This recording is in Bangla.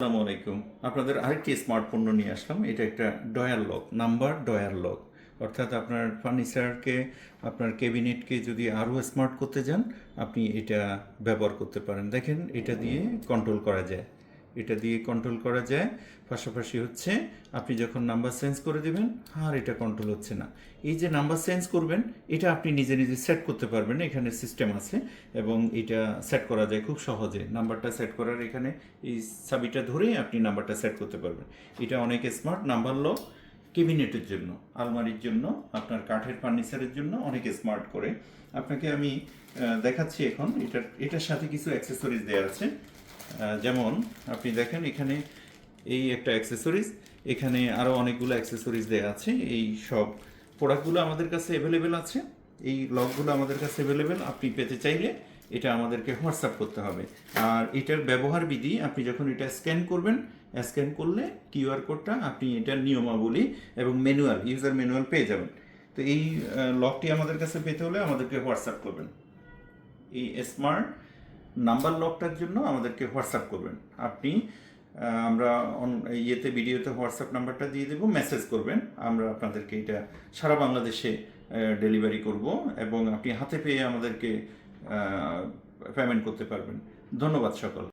আসসালামু আলাইকুম। আপনাদের আরেকটি স্মার্ট পণ্য নিয়ে আসলাম। এটা একটা drawer lock, number drawer lock. অর্থাৎ আপনার ফার্নিচারকে, আপনার ক্যাবিনেটকে যদি আরও স্মার্ট করতে চান, আপনি এটা ব্যবহার করতে পারেন। দেখেন, এটা দিয়ে কন্ট্রোল করা যায়। এটা দিয়ে কন্ট্রোল করা যায়। পাশাপাশি হচ্ছে আপনি যখন নাম্বার চেঞ্জ করে দেবেন, আর এটা কন্ট্রোল হচ্ছে না। এই যে নাম্বার চেঞ্জ করবেন, এটা আপনি নিজে নিজে সেট করতে পারবেন। এখানে সিস্টেম আছে এবং এটা সেট করা যায় খুব সহজে। নাম্বারটা সেট করার এখানে এই চাবিটা ধরেই আপনি নাম্বারটা সেট করতে পারবেন। এটা অনেক স্মার্ট নাম্বার লক। ক্যাবিনেটের জন্য, আলমারির জন্য, আপনার কাঠের ফার্নিচারের জন্য অনেক স্মার্ট করে। আপনাকে আমি দেখাচ্ছি এখন। এটার সাথে কিছু অ্যাক্সেসরিজ দেওয়া আছে। যেমন আপনি দেখেন, এখানে এই একটা অ্যাক্সেসরিজ, এখানে আরও অনেকগুলো অ্যাক্সেসরিজ দেওয়া আছে। এই সব প্রোডাক্টগুলো আমাদের কাছে অ্যাভেলেবেল আছে। এই লকগুলো আমাদের কাছে অ্যাভেলেবেল। আপনি পেতে চাইলে এটা আমাদেরকে হোয়াটসঅ্যাপ করতে হবে। আর এটার ব্যবহার বিধি, আপনি যখন এটা স্ক্যান করবেন, স্ক্যান করলে কিউআর কোডটা আপনি এটার নিয়মাবলী এবং ম্যানুয়াল, ইউজার ম্যানুয়াল পেয়ে যাবেন। তো এই লকটি আমাদের কাছে পেতে হলে আমাদেরকে হোয়াটসঅ্যাপ করবেন। এই স্মার্ট নাম্বার লকটার জন্য আমাদেরকে হোয়াটসঅ্যাপ করবেন আপনি। আমরা ইয়েতে, ভিডিওতে হোয়াটসঅ্যাপ নাম্বারটা দিয়ে দেবো, মেসেজ করবেন। আমরা আপনাদেরকে এটা সারা বাংলাদেশে ডেলিভারি করব এবং আপনি হাতে পেয়ে আমাদেরকে পেমেন্ট করতে পারবেন। ধন্যবাদ সকল।